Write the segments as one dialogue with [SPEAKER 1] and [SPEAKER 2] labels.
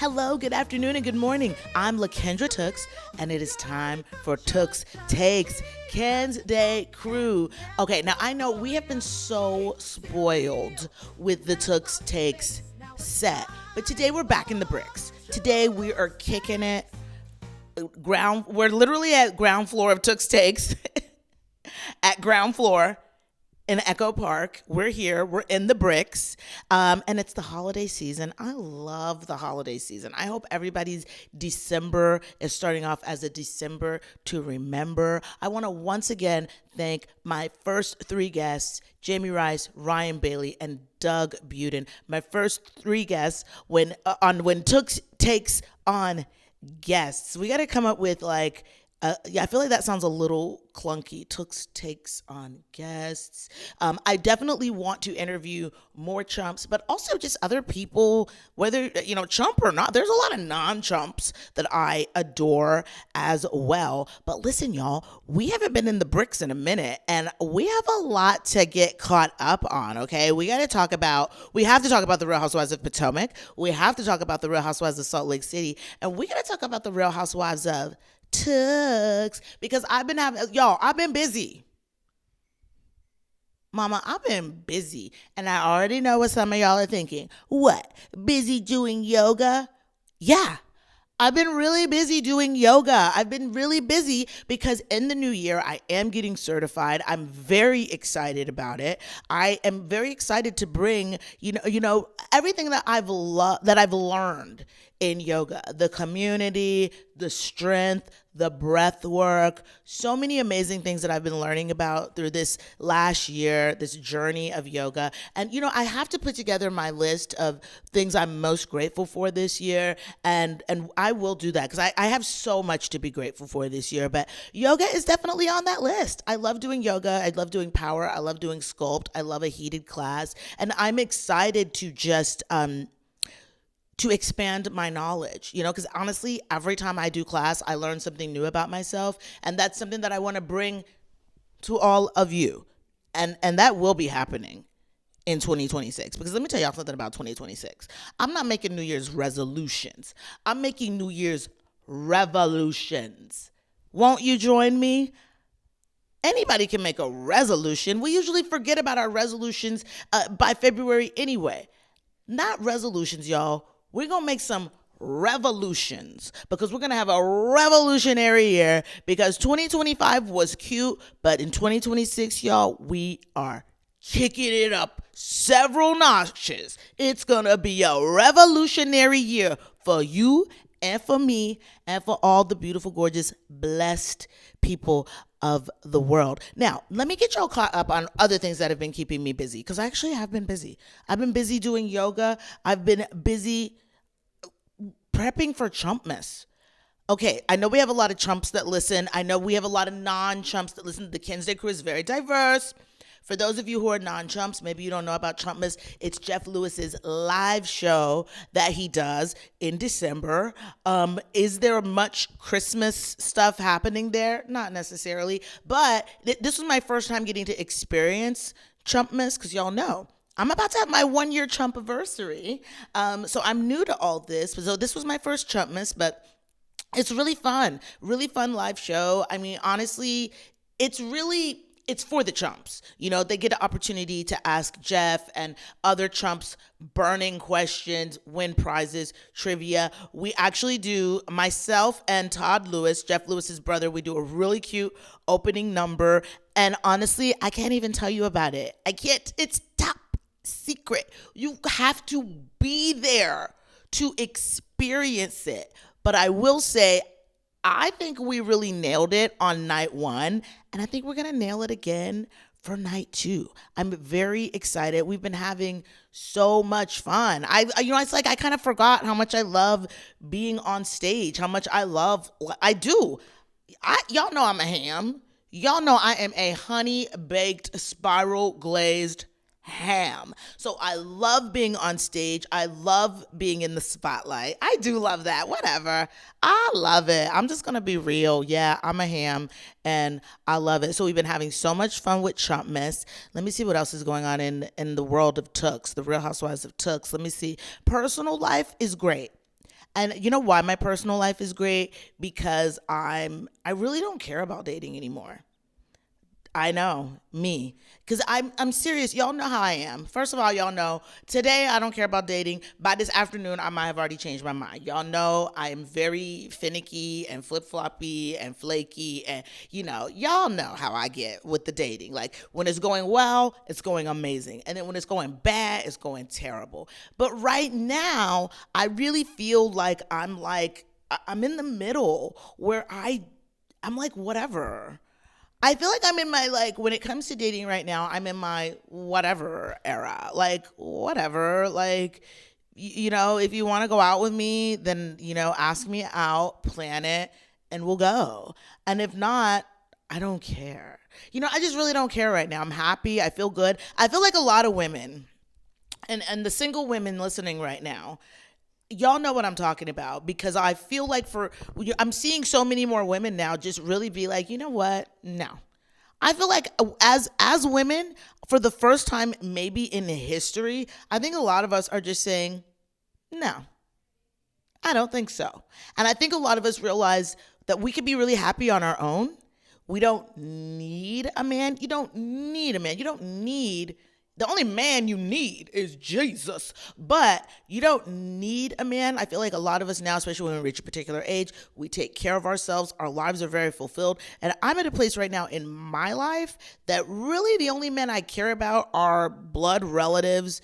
[SPEAKER 1] Hello, good afternoon, and good morning. I'm LaKendra Tooks, and it is time for Tooks Takes, Ken's Day Crew. Okay, now I know we have been so spoiled with the Tooks Takes set, but today we're back in the bricks. Today we are kicking it. We're literally at ground floor of Tooks Takes, at ground floor in Echo Park. We're here. We're in the bricks. And it's the holiday season. I love the holiday season. I hope everybody's December is starting off as a December to remember. I want to once again thank my first three guests, Jamie Rice, Ryan Bailey, and Doug Buden. My first three guests when Tooks takes on guests. We got to come up with I feel like that sounds a little clunky. Tooks takes on guests. I definitely want to interview more chumps, but also just other people, whether, chump or not. There's a lot of non-chumps that I adore as well. But listen, y'all, we haven't been in the bricks in a minute, and we have a lot to get caught up on, okay? We have to talk about the Real Housewives of Potomac. We have to talk about the Real Housewives of Salt Lake City. And we got to talk about the Real Housewives of Tooks, because I've been busy. Mama, I've been busy. And I already know what some of y'all are thinking. What? Busy doing yoga? Yeah. I've been really busy doing yoga. I've been really busy because in the new year, I am getting certified. I'm very excited about it. I am very excited to bring, everything that I've learned in yoga, the community, the strength, the breath work, so many amazing things that I've been learning about through this last year, this journey of yoga. And, I have to put together my list of things I'm most grateful for this year. And I will do that because I have so much to be grateful for this year. But yoga is definitely on that list. I love doing yoga. I love doing power. I love doing sculpt. I love a heated class. And I'm excited to just, to expand my knowledge, because honestly, every time I do class, I learn something new about myself. And that's something that I want to bring to all of you. And that will be happening in 2026. Because let me tell y'all something about 2026. I'm not making New Year's resolutions. I'm making New Year's revolutions. Won't you join me? Anybody can make a resolution. We usually forget about our resolutions by February anyway. Not resolutions, y'all. We're going to make some revolutions because we're going to have a revolutionary year because 2025 was cute, but in 2026, y'all, we are kicking it up several notches. It's going to be a revolutionary year for you and for me and for all the beautiful, gorgeous, blessed people of the world. Now, let me get y'all caught up on other things that have been keeping me busy because I actually have been busy. I've been busy doing yoga. I've been busy prepping for Chumpmas. Okay, I know we have a lot of chumps that listen. I know we have a lot of non-chumps that listen. The Ken's Day Crew is very diverse. For those of you who are non-chumps, maybe you don't know about Chumpmas. It's Jeff Lewis's live show that he does in December. Is there much Christmas stuff happening there? Not necessarily. But this was my first time getting to experience Chumpmas because y'all know I'm about to have my 1-year Chumpiversary. So I'm new to all this. So this was my first Chumpmas, but it's really fun live show. I mean, honestly, it's for the chumps. They get an opportunity to ask Jeff and other chumps burning questions, win prizes, trivia. We actually do, myself and Todd Lewis, Jeff Lewis's brother, we do a really cute opening number. And honestly, I can't even tell you about it. It's top secret. You have to be there to experience it. But I will say, I think we really nailed it on night 1, and I think we're going to nail it again for night 2. I'm very excited. We've been having so much fun. It's like I kind of forgot how much I love being on stage, how much I do. Y'all know I'm a ham. Y'all know I am a honey-baked, spiral-glazed ham. So I love being on stage. I love being in the spotlight. I do love that. Whatever. I love it. I'm just going to be real. Yeah, I'm a ham and I love it. So we've been having so much fun with Chumpmas. Let me see what else is going on in the world of Tooks, the Real Housewives of Tooks. Let me see. Personal life is great. And you know why my personal life is great? Because I really don't care about dating anymore. I know, me. Because I'm serious. Y'all know how I am. First of all, y'all know today I don't care about dating. By this afternoon, I might have already changed my mind. Y'all know I am very finicky and flip floppy and flaky. And, y'all know how I get with the dating. Like when it's going well, it's going amazing. And then when it's going bad, it's going terrible. But right now, I really feel like I'm in the middle where I'm like, whatever. I feel like I'm in my, like, when it comes to dating right now, I'm in my whatever era. Like, whatever. Like, if you want to go out with me, then, ask me out, plan it, and we'll go. And if not, I don't care. I just really don't care right now. I'm happy. I feel good. I feel like a lot of women, and the single women listening right now, y'all know what I'm talking about, because I feel like I'm seeing so many more women now just really be like, you know what? No. I feel like as women, for the first time maybe in history, I think a lot of us are just saying, no, I don't think so. And I think a lot of us realize that we could be really happy on our own. We don't need a man. You don't need a man. You don't need The only man you need is Jesus, but you don't need a man. I feel like a lot of us now, especially when we reach a particular age, we take care of ourselves. Our lives are very fulfilled. And I'm at a place right now in my life that really the only men I care about are blood relatives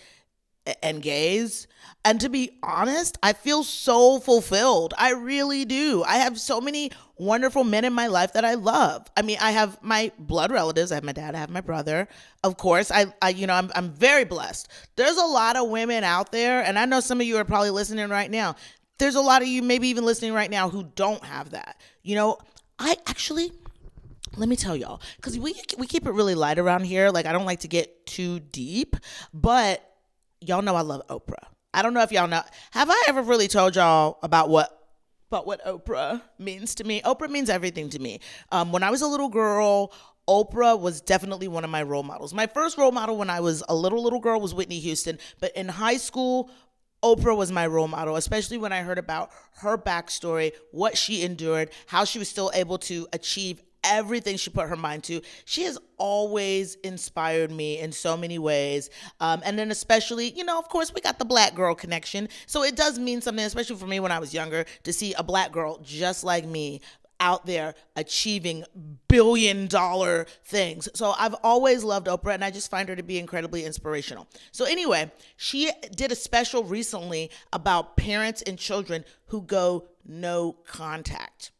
[SPEAKER 1] and gays. And to be honest, I feel so fulfilled. I really do. I have so many wonderful men in my life that I love. I mean, I have my blood relatives. I have my dad. I have my brother. Of course, I'm very blessed. There's a lot of women out there, and I know some of you are probably listening right now. There's a lot of you maybe even listening right now who don't have that. I actually, let me tell y'all, because we keep it really light around here. Like, I don't like to get too deep, but y'all know I love Oprah. I don't know if y'all know. Have I ever really told y'all about what Oprah means to me? Oprah means everything to me. When I was a little girl, Oprah was definitely one of my role models. My first role model when I was a little girl was Whitney Houston. But in high school, Oprah was my role model, especially when I heard about her backstory, what she endured, how she was still able to achieve everything she put her mind to. She has always inspired me in so many ways. And then especially, of course, we got the black girl connection. So it does mean something, especially for me when I was younger, to see a black girl just like me out there achieving billion-dollar things. So I've always loved Oprah, and I just find her to be incredibly inspirational. So anyway, she did a special recently about parents and children who go no contact.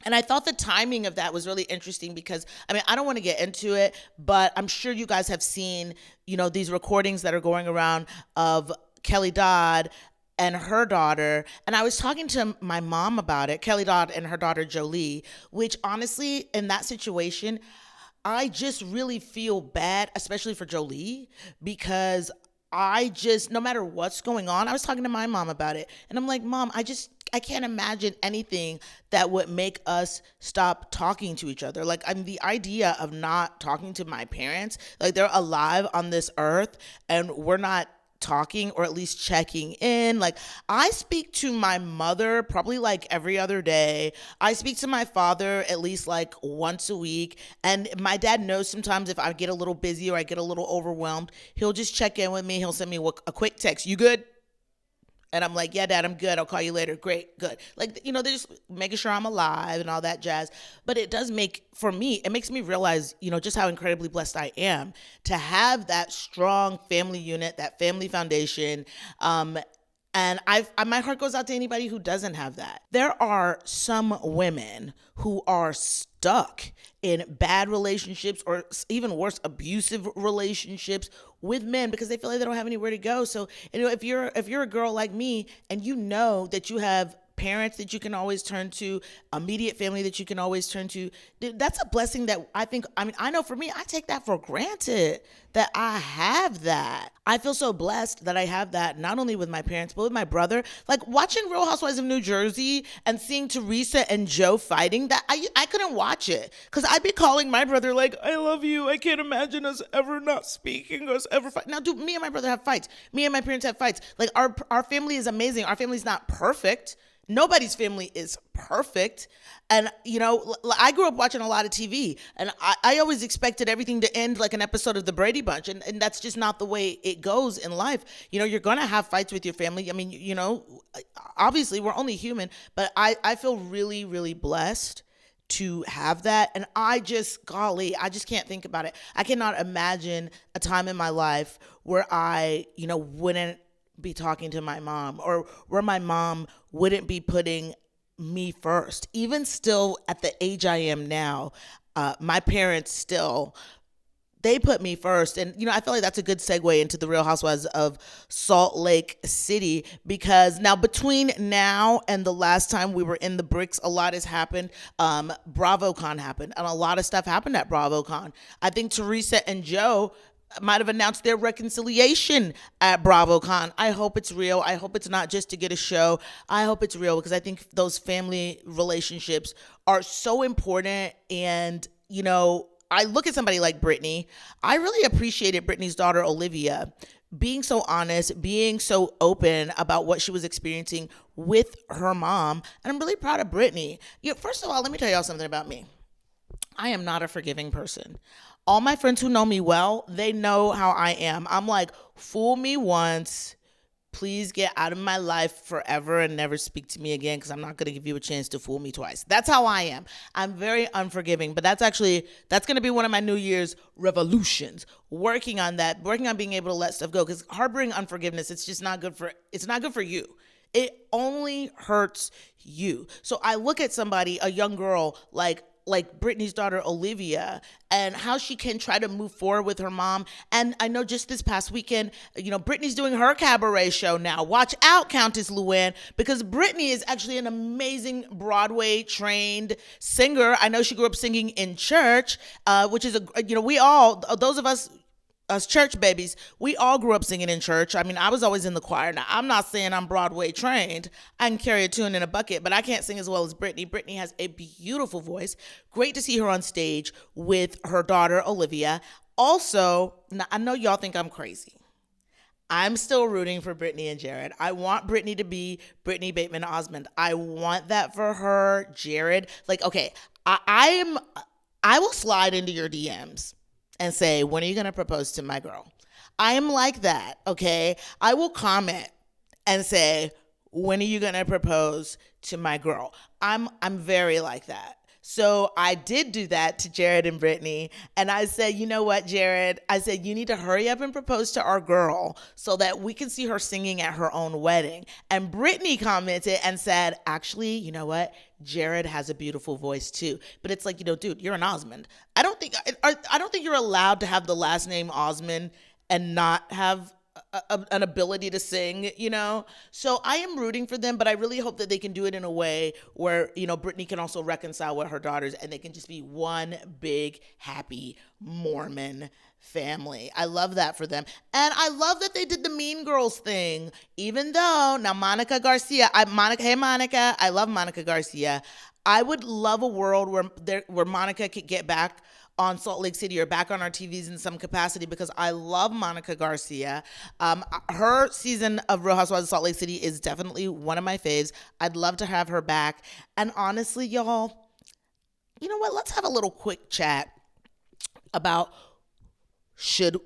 [SPEAKER 1] And I thought the timing of that was really interesting because, I don't want to get into it, but I'm sure you guys have seen, these recordings that are going around of Kelly Dodd and her daughter. And I was talking to my mom about it, Kelly Dodd and her daughter Jolie, which honestly, in that situation, I just really feel bad, especially for Jolie, because no matter what's going on, I was talking to my mom about it. And I'm like, Mom, I can't imagine anything that would make us stop talking to each other. Like, the idea of not talking to my parents, like they're alive on this earth and we're not talking or at least checking in. Like, I speak to my mother probably like every other day. I speak to my father at least like once a week. And my dad knows sometimes if I get a little busy or I get a little overwhelmed, he'll just check in with me. He'll send me a quick text. You good? And I'm like, yeah, Dad, I'm good. I'll call you later. Great, good. Like, they're just making sure I'm alive and all that jazz. But it does it makes me realize, just how incredibly blessed I am to have that strong family unit, that family foundation. And my heart goes out to anybody who doesn't have that. There are some women who are stuck in bad relationships or even worse, abusive relationships with men because they feel like they don't have anywhere to go. So, if you're a girl like me and you know that you have parents that you can always turn to, immediate family that you can always turn to. That's a blessing that I know for me, I take that for granted that I have that. I feel so blessed that I have that, not only with my parents, but with my brother. Like watching Real Housewives of New Jersey and seeing Teresa and Joe fighting, that I couldn't watch it because I'd be calling my brother like, I love you. I can't imagine us ever not speaking, us ever fight. Now, do me and my brother have fights? Me and my parents have fights. Like our family is amazing. Our family's not perfect. Nobody's family is perfect. And, I grew up watching a lot of TV, and I always expected everything to end like an episode of the Brady Bunch. And that's just not the way it goes in life. You're going to have fights with your family. I mean, obviously we're only human, but I feel really, really blessed to have that. And I just can't think about it. I cannot imagine a time in my life where I, wouldn't be talking to my mom, or where my mom wouldn't be putting me first. Even still at the age I am now, my parents still, they put me first. And, I feel like that's a good segue into the Real Housewives of Salt Lake City, because now between now and the last time we were in the bricks, a lot has happened. BravoCon happened, and a lot of stuff happened at BravoCon. I think Teresa and Joe might have announced their reconciliation at BravoCon. I hope it's real. I hope it's not just to get a show. I hope it's real, because I think those family relationships are so important. And, I look at somebody like Brittany. I really appreciated Brittany's daughter, Olivia, being so honest, being so open about what she was experiencing with her mom. And I'm really proud of Brittany. First of all, let me tell y'all something about me. I am not a forgiving person. All my friends who know me well, they know how I am. I'm like, fool me once, please get out of my life forever and never speak to me again, because I'm not going to give you a chance to fool me twice. That's how I am. I'm very unforgiving, but that's going to be one of my New Year's revolutions. Working on being able to let stuff go, because harboring unforgiveness, it's not good for you. It only hurts you. So I look at somebody, a young girl like Brittany's daughter, Olivia, and how she can try to move forward with her mom. And I know just this past weekend, Brittany's doing her cabaret show now. Watch out, Countess Luann, because Brittany is actually an amazing Broadway trained singer. I know she grew up singing in church, which is we all, those of us church babies, we all grew up singing in church. I mean, I was always in the choir. Now, I'm not saying I'm Broadway trained. I can carry a tune in a bucket, but I can't sing as well as Brittany. Brittany has a beautiful voice. Great to see her on stage with her daughter, Olivia. Also, now, I know y'all think I'm crazy. I'm still rooting for Brittany and Jared. I want Brittany to be Brittany Bateman Osmond. I want that for her. Jared, okay, I will slide into your DMs and say, when are you going to propose to my girl? I am like that, okay? I will comment and say, when are you going to propose to my girl? I'm very like that. So I did do that to Jared and Brittany. And I said, you know what, Jared? I said, you need to hurry up and propose to our girl so that we can see her singing at her own wedding. And Brittany commented and said, actually, you know what? Jared has a beautiful voice too. But it's like, dude, you're an Osmond. I don't think you're allowed to have the last name Osmond and not have an ability to sing, So I am rooting for them, but I really hope that they can do it in a way where, Brittany can also reconcile with her daughters and they can just be one big, happy Mormon family. I love that for them. And I love that they did the Mean Girls thing, even though now Monica Garcia, hey Monica, I love Monica Garcia. I would love a world where Monica could get back on Salt Lake City or back on our TVs in some capacity, because I love Monica Garcia. Her season of Real Housewives of Salt Lake City is definitely one of my faves. I'd love to have her back. And honestly, y'all, you know what? Let's have a little quick chat about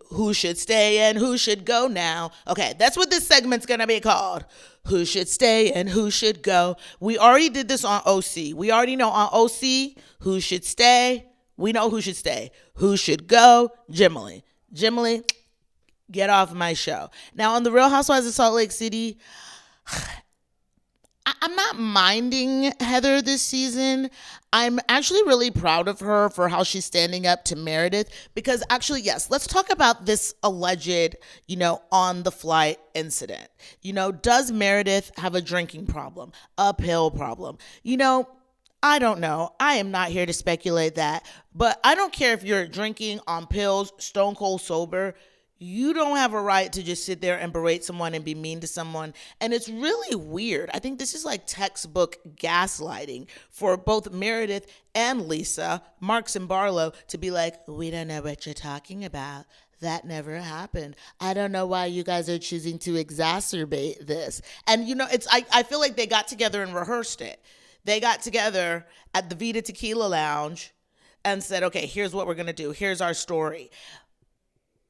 [SPEAKER 1] who should stay and who should go now. Okay, that's what this segment's gonna be called. Who should stay and who should go. We already did this on OC. We already know on OC who should stay. We know who should stay. Who should go? Jimily, get off my show. Now on the Real Housewives of Salt Lake City, I'm not minding Heather this season. I'm actually really proud of her for how she's standing up to Meredith because actually, yes, let's talk about this alleged, on the flight incident. Does Meredith have a drinking problem, a pill problem? I don't know. I am not here to speculate that, but I don't care if you're drinking on pills, stone cold sober. You don't have a right to just sit there and berate someone and be mean to someone. And it's really weird. I think this is like textbook gaslighting for both Meredith and Lisa, Marks and Barlow, to be like, we don't know what you're talking about. That never happened. I don't know why you guys are choosing to exacerbate this. And I feel like they got together and rehearsed it. They got together at the Vita Tequila Lounge and said, okay, here's what we're going to do. Here's our story.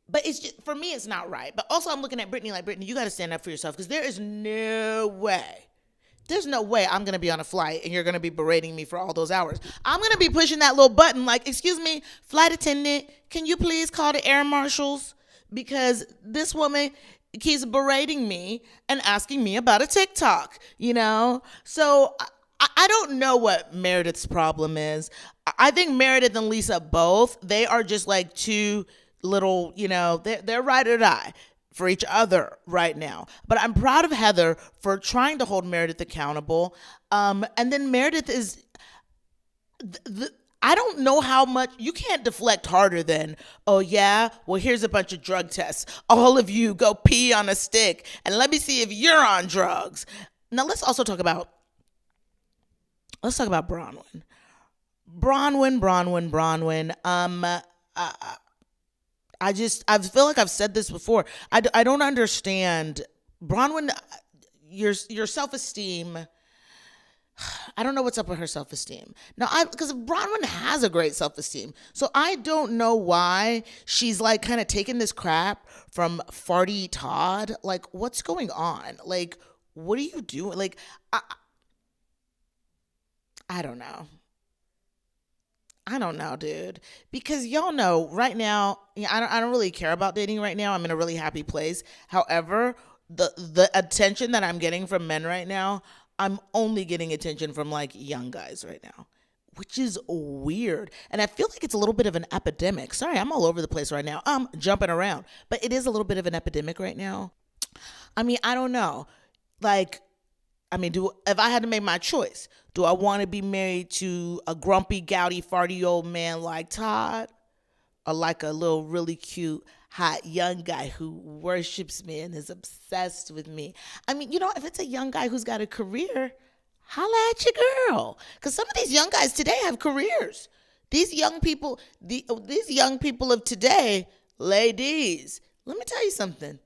[SPEAKER 1] But it's just, for me, it's not right. But also I'm looking at Brittany like, Brittany, you got to stand up for yourself because there's no way I'm going to be on a flight and you're going to be berating me for all those hours. I'm going to be pushing that little button like, excuse me, flight attendant, can you please call the air marshals? Because this woman keeps berating me and asking me about a TikTok, So I don't know what Meredith's problem is. I think Meredith and Lisa both, they are just like two little, they're ride or die for each other right now. But I'm proud of Heather for trying to hold Meredith accountable. And then Meredith is, I don't know how much, you can't deflect harder than, oh yeah, well here's a bunch of drug tests. All of you go pee on a stick and let me see if you're on drugs. Now let's talk about Bronwyn. Bronwyn. I feel like I've said this before. I don't understand. Bronwyn, your self-esteem, I don't know what's up with her self-esteem. Now, because Bronwyn has a great self-esteem. So I don't know why she's like kind of taking this crap from Farty Todd. Like, what's going on? Like, what are you doing? Like, I don't know. I don't know, dude. Because y'all know right now, I don't really care about dating right now. I'm in a really happy place. However, the attention that I'm getting from men right now, I'm only getting attention from like young guys right now, which is weird. And I feel like it's a little bit of an epidemic. Sorry, I'm all over the place right now. I'm jumping around, but it is a little bit of an epidemic right now. I mean, I don't know. Like, if I had to make my choice, do I want to be married to a grumpy, gouty, farty old man like Todd, or like a little really cute, hot young guy who worships me and is obsessed with me? I mean, if it's a young guy who's got a career, holla at your girl. Because some of these young guys today have careers. These young people of today, ladies, let me tell you something.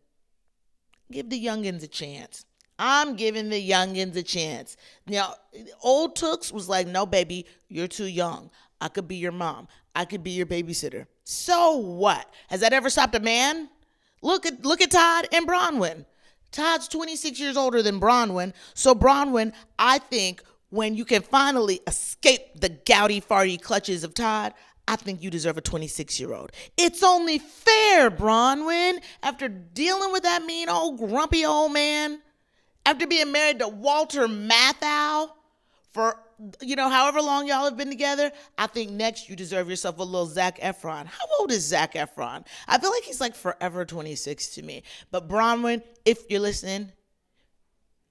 [SPEAKER 1] Give the youngins a chance. I'm giving the youngins a chance. Now, old Tooks was like, no, baby, you're too young. I could be your mom. I could be your babysitter. So what? Has that ever stopped a man? Look at Todd and Bronwyn. Todd's 26 years older than Bronwyn. So Bronwyn, I think when you can finally escape the gouty, farty clutches of Todd, I think you deserve a 26-year-old. It's only fair, Bronwyn, after dealing with that mean old grumpy old man, after being married to Walter Matthau for, however long y'all have been together, I think next you deserve yourself a little Zac Efron. How old is Zac Efron? I feel like he's like forever 26 to me. But Bronwyn, if you're listening,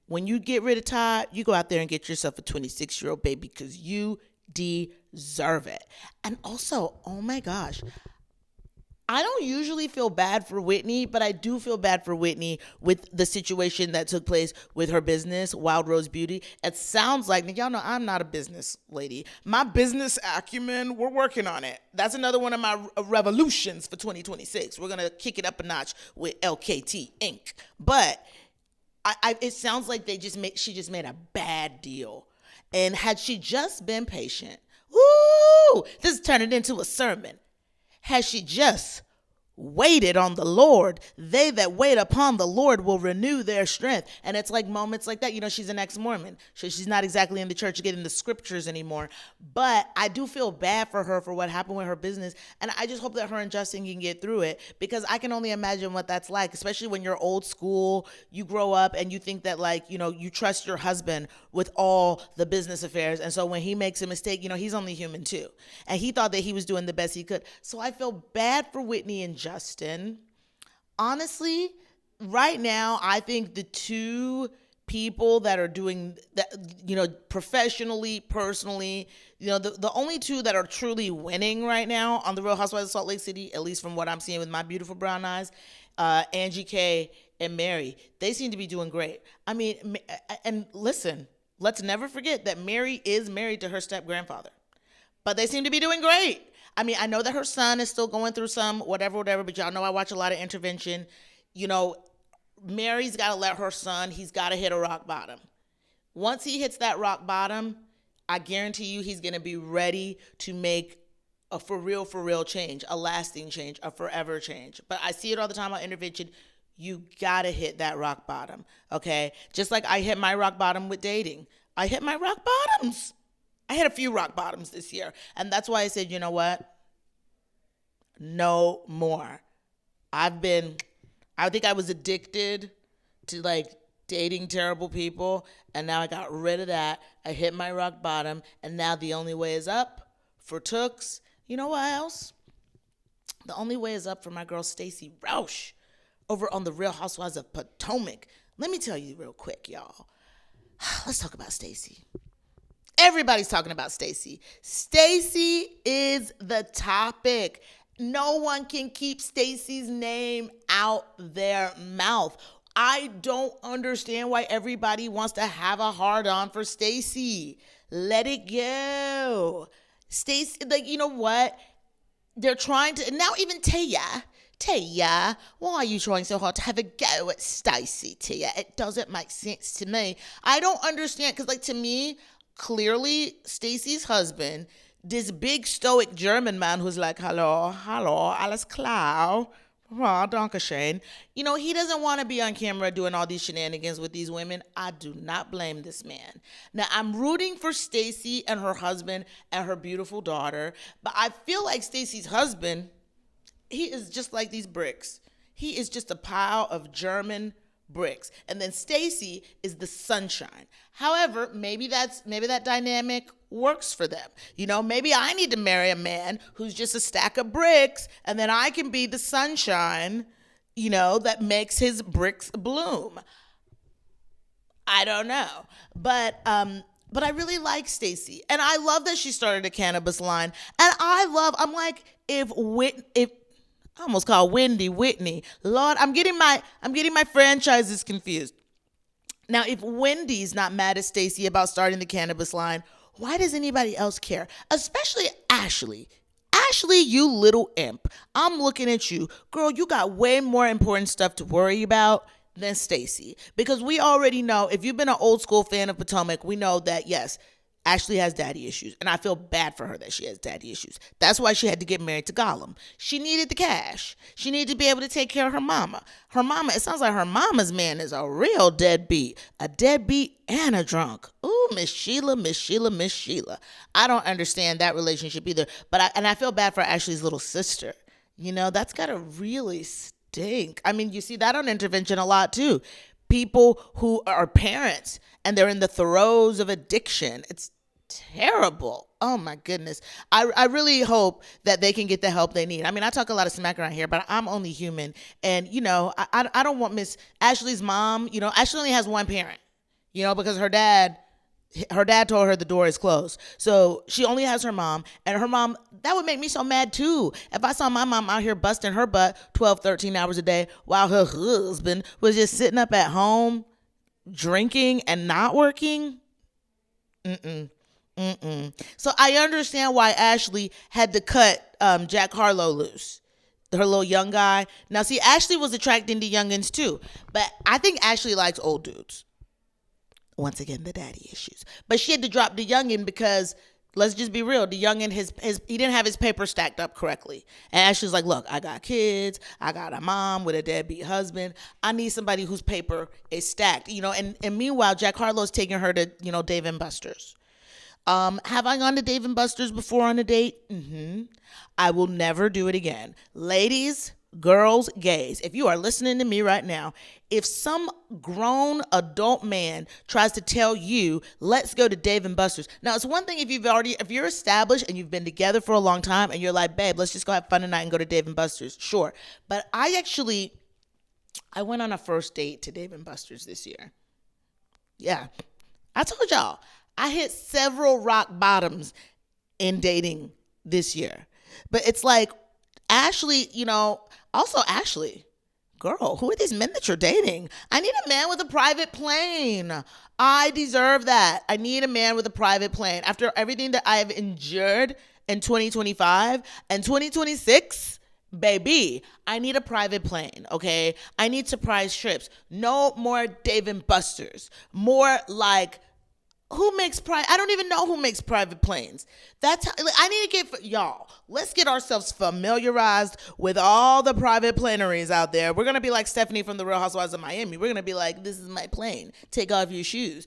[SPEAKER 1] when you get rid of Todd, you go out there and get yourself a 26-year-old baby because you deserve it. And also, oh my gosh, I don't usually feel bad for Whitney, but I do feel bad for Whitney with the situation that took place with her business, Wild Rose Beauty. It sounds like, y'all know I'm not a business lady. My business acumen, we're working on it. That's another one of my revolutions for 2026. We're going to kick it up a notch with LKT Inc. But it sounds like she just made a bad deal. And had she just been patient, this is turning into a sermon. Had she just waited on the Lord. They that wait upon the Lord will renew their strength. And it's like moments like that. You know, she's an ex-Mormon. So she's not exactly in the church getting the scriptures anymore. But I do feel bad for her for what happened with her business. And I just hope that her and Justin can get through it, because I can only imagine what that's like, especially when you're old school, you grow up and you think that, like, you know, you trust your husband with all the business affairs. And so when he makes a mistake, you know, he's only human too. And he thought that he was doing the best he could. So I feel bad for Whitney and Justin. Honestly, right now, I think the two people that are doing that, you know, professionally, personally, you know, the only two that are truly winning right now on the Real Housewives of Salt Lake City, at least from what I'm seeing with my beautiful brown eyes, Angie K and Mary, they seem to be doing great. I mean, and listen, let's never forget that Mary is married to her step-grandfather, but they seem to be doing great. I mean, I know that her son is still going through some whatever, but y'all know I watch a lot of intervention. You know, Mary's got to let her son, he's got to hit a rock bottom. Once he hits that rock bottom, I guarantee you he's going to be ready to make a for real change, a lasting change, a forever change. But I see it all the time on intervention. You got to hit that rock bottom, okay? Just like I hit my rock bottom with dating. I hit my rock bottoms. I had a few rock bottoms this year. And that's why I said, you know what? No more. I think I was addicted to, like, dating terrible people. And now I got rid of that. I hit my rock bottom. And now the only way is up for Tooks. You know what else? The only way is up for my girl Stacey Roache over on the Real Housewives of Potomac. Let me tell you real quick, y'all. Let's talk about Stacey. Everybody's talking about Stacey. Stacey is the topic. No one can keep Stacey's name out their mouth. I don't understand why everybody wants to have a hard-on for Stacey. Let it go. Stacey, like, you know what? They're trying to, now even Taya, why are you trying so hard to have a go at Stacey, Taya? It doesn't make sense to me. I don't understand, because, like, to me, clearly, Stacey's husband, this big stoic German man who's like, hello, alles klar, dankeschön. You know, he doesn't want to be on camera doing all these shenanigans with these women. I do not blame this man. Now, I'm rooting for Stacey and her husband and her beautiful daughter, but I feel like Stacey's husband, he is just like these bricks. He is just a pile of German bricks. And then Stacey is the sunshine. However, maybe that dynamic works for them. You know, maybe I need to marry a man who's just a stack of bricks, and then I can be the sunshine, you know, that makes his bricks bloom. I don't know. But I really like Stacey. And I love that she started a cannabis line. And I'm like, if I almost called Wendy Whitney. Lord, I'm getting my franchises confused. Now, if Wendy's not mad at Stacey about starting the cannabis line, why does anybody else care? Especially Ashley. Ashley, you little imp. I'm looking at you. Girl, you got way more important stuff to worry about than Stacey. Because we already know, if you've been an old school fan of Potomac, we know that, yes, Ashley has daddy issues, and I feel bad for her that she has daddy issues. That's why she had to get married to Gollum. She needed the cash. She needed to be able to take care of her mama. It sounds like her mama's man is a real deadbeat and a drunk. Ooh, Miss Sheila. I don't understand that relationship either, but I feel bad for Ashley's little sister. You know, that's gotta really stink. I mean, you see that on intervention a lot too. People who are parents and they're in the throes of addiction. It's terrible. Oh my goodness. I really hope that they can get the help they need. I mean, I talk a lot of smack around here, but I'm only human. And, you know, I don't want Miss Ashley's mom, you know, Ashley only has one parent, you know, because her dad told her the door is closed. So she only has her mom, and her mom, that would make me so mad too. If I saw my mom out here busting her butt 12, 13 hours a day while her husband was just sitting up at home drinking and not working. So I understand why Ashley had to cut Jack Harlow loose, her little young guy. Now, see, Ashley was attracting to youngins too, but I think Ashley likes old dudes. Once again, the daddy issues. But she had to drop the youngin because Let's just be real. The youngin, his he didn't have his paper stacked up correctly. And Ashley's like, look, I got kids. I got a mom with a deadbeat husband. I need somebody whose paper is stacked. And meanwhile, Jack Harlow's taking her to, Dave and Buster's. Have I gone to Dave and Buster's before on a date? I will never do it again. Ladies, girls, gays, if you are listening to me right now, if some grown adult man tries to tell you, let's go to Dave and Buster's. Now, it's one thing if you're established and you've been together for a long time and you're like, babe, let's just go have fun tonight and go to Dave and Buster's. Sure. But I went on a first date to Dave and Buster's this year. Yeah. I told y'all, I hit several rock bottoms in dating this year. But it's like, Ashley, also Ashley, girl, who are these men that you're dating? I need a man with a private plane. I deserve that. I need a man with a private plane. After everything that I have endured in 2025 and 2026, baby, I need a private plane, okay? I need surprise trips. No more Dave and Buster's. More like, I don't even know who makes private planes. I need to y'all, let's get ourselves familiarized with all the private planeries out there. We're going to be like Stephanie from the Real Housewives of Miami. We're going to be like, this is my plane. Take off your shoes.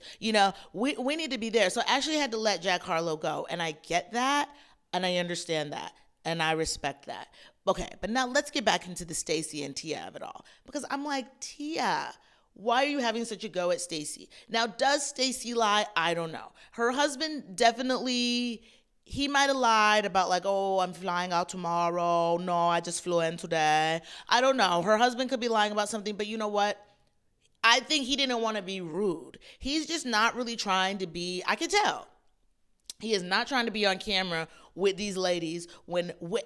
[SPEAKER 1] We need to be there. So I actually had to let Jack Harlow go. And I get that. And I understand that. And I respect that. Okay. But now let's get back into the Stacey and Tia of it all. Because I'm like, Tia, why are you having such a go at Stacey? Now, does Stacey lie? I don't know. Her husband definitely, he might have lied about like, oh, I'm flying out tomorrow. No, I just flew in today. I don't know. Her husband could be lying about something, but you know what? I think he didn't want to be rude. He's just not really trying to be, I can tell. He is not trying to be on camera with these ladies when my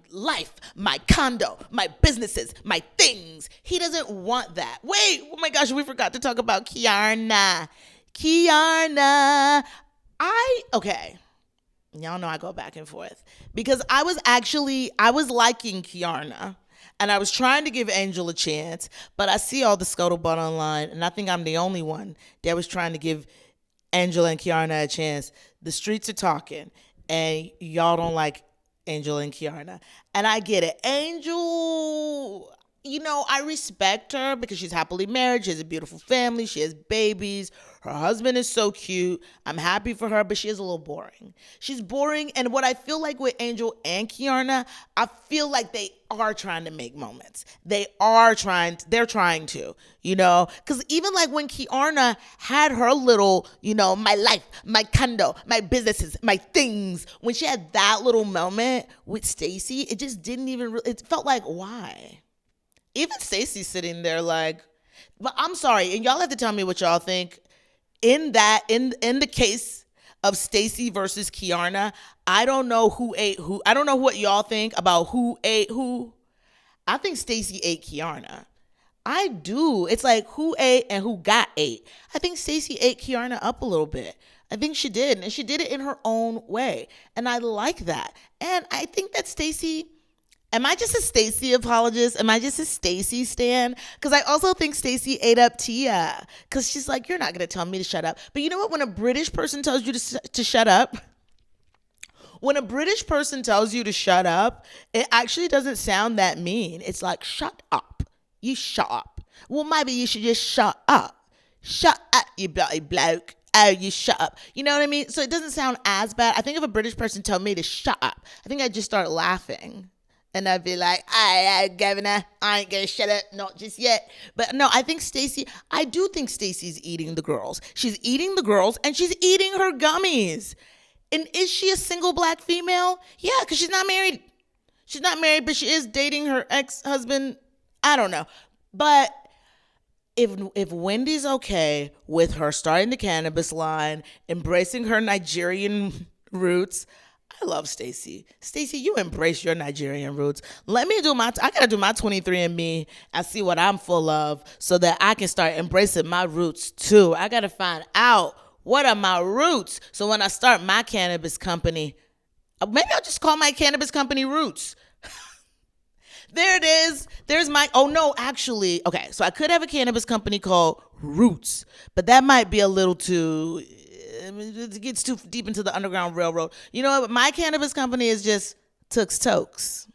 [SPEAKER 1] life, my condo, my businesses, my things. He doesn't want that. Wait, oh my gosh, we forgot to talk about Keiarna. Okay. Y'all know I go back and forth because I was liking Keiarna. And I was trying to give Angel a chance, but I see all the scuttlebutt online, and I think I'm the only one that was trying to give Angel and Keiarna a chance. The streets are talking, and y'all don't like Angel and Keiarna. And I get it. Angel, I respect her because she's happily married. She has a beautiful family. She has babies. Her husband is so cute. I'm happy for her, but she is a little boring. She's boring. And what I feel like with Angel and Keiarna, I feel like they are trying to make moments. They're trying to, because even like when Keiarna had her little, my life, my condo, my businesses, my things, when she had that little moment with Stacey, it just didn't even, it felt like, why? Even Stacey sitting there like, but I'm sorry, and y'all have to tell me what y'all think. In the case of Stacey versus Keiarna, I don't know who ate who. I don't know what y'all think about who ate who. I think Stacey ate Keiarna. I do. It's like who ate and who got ate. I think Stacey ate Keiarna up a little bit. I think she did, and she did it in her own way, and I like that. And I think that Stacey. Am I just a Stacey apologist? Am I just a Stacey stan? Because I also think Stacey ate up Tia. Because she's like, you're not going to tell me to shut up. But you know what? When a British person tells you to shut up, it actually doesn't sound that mean. It's like, shut up. You shut up. Well, maybe you should just shut up. Shut up, you bloody bloke. Oh, you shut up. You know what I mean? So it doesn't sound as bad. I think if a British person told me to shut up, I think I'd just start laughing. And I'd be like, governor, I ain't gonna shut up, not just yet. But no, I do think Stacey's eating the girls. She's eating the girls and she's eating her gummies. And is she a single black female? Yeah, because she's not married. She's not married, but she is dating her ex-husband. I don't know. But if Wendy's okay with her starting the cannabis line, embracing her Nigerian roots, I love Stacey. Stacey, you embrace your Nigerian roots. I gotta do my 23andMe and see what I'm full of so that I can start embracing my roots too. I gotta find out what are my roots. So when I start my cannabis company, maybe I'll just call my cannabis company Roots. There it is. Okay, so I could have a cannabis company called Roots, but that might be a little too it gets too deep into the Underground Railroad. You know what? My cannabis company is just Tooks Tokes.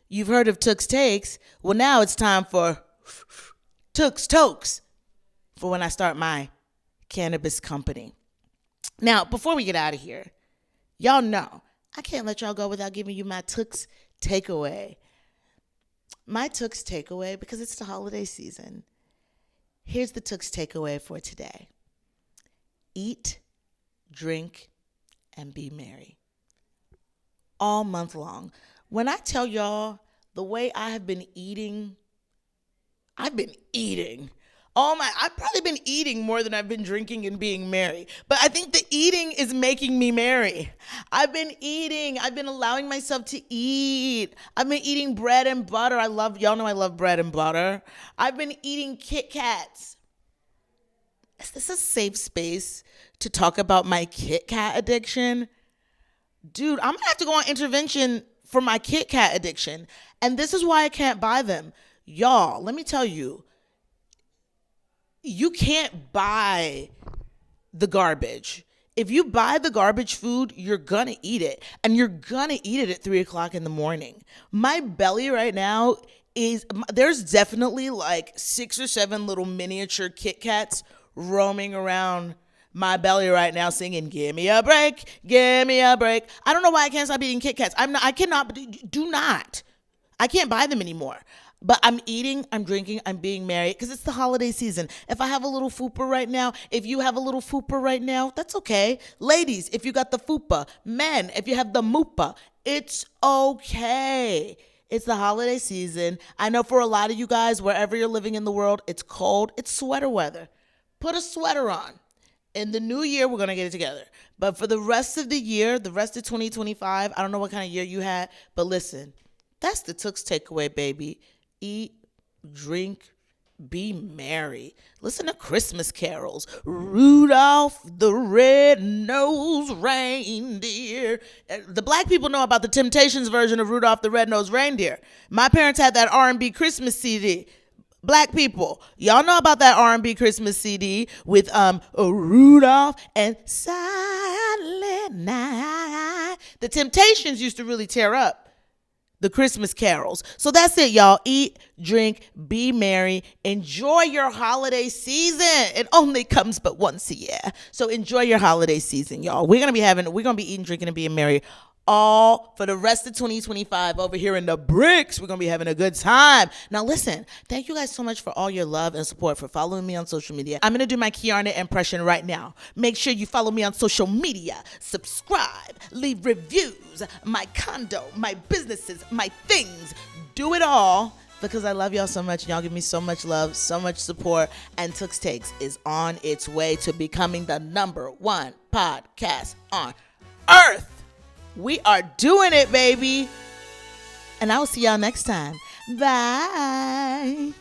[SPEAKER 1] You've heard of Tooks Takes. Well, now it's time for Tooks Tokes for when I start my cannabis company. Now, before we get out of here, y'all know I can't let y'all go without giving you my Tooks takeaway. My Tooks takeaway, because it's the holiday season. Here's the Tooks takeaway for today. Eat, drink, and be merry. All month long. When I tell y'all the way I have been eating, I've probably been eating more than I've been drinking and being merry. But I think the eating is making me merry. I've been allowing myself to eat. I've been eating bread and butter. Y'all know I love bread and butter. I've been eating KitKats. Is this a safe space to talk about my KitKat addiction? Dude, I'm gonna have to go on intervention for my KitKat addiction. And this is why I can't buy them. Y'all, let me tell you, you can't buy the garbage. If you buy the garbage food, you're gonna eat it. And you're gonna eat it at 3 o'clock in the morning. My belly right now there's definitely like 6 or 7 little miniature Kit-Kats roaming around my belly right now singing, give me a break, give me a break. I don't know why I can't stop eating Kit-Kats. I can't buy them anymore. But I'm eating, I'm drinking, I'm being merry because it's the holiday season. If I have a little fupa right now, if you have a little fupa right now, that's okay. Ladies, if you got the fupa, men, if you have the mupa, it's okay. It's the holiday season. I know for a lot of you guys, wherever you're living in the world, it's cold. It's sweater weather. Put a sweater on. In the new year, we're going to get it together. But for the rest of the year, the rest of 2025, I don't know what kind of year you had, but listen, that's the Tooks takeaway, baby. Eat, drink, be merry. Listen to Christmas carols. Rudolph the Red-Nosed Reindeer. The black people know about the Temptations version of Rudolph the Red-Nosed Reindeer. My parents had that R&B Christmas CD. Black people, y'all know about that R&B Christmas CD with Rudolph and Silent Night. The Temptations used to really tear up the Christmas carols. So that's it, y'all. Eat, drink, be merry. Enjoy your holiday season. It only comes but once a year. So enjoy your holiday season, y'all. We're gonna be eating, drinking, and being merry all for the rest of 2025 over here in the bricks. We're gonna be having a good time. Now listen, thank you guys so much for all your love and support, for following me on social media. I'm gonna do my Keiarna impression right now. Make sure you follow me on social media, subscribe, leave reviews, my condo, my businesses, my things. Do it all because I love y'all so much and y'all give me so much love, so much support, and Tooks Takes is on its way to becoming the #1 podcast on earth. We are doing it, baby. And I will see y'all next time. Bye.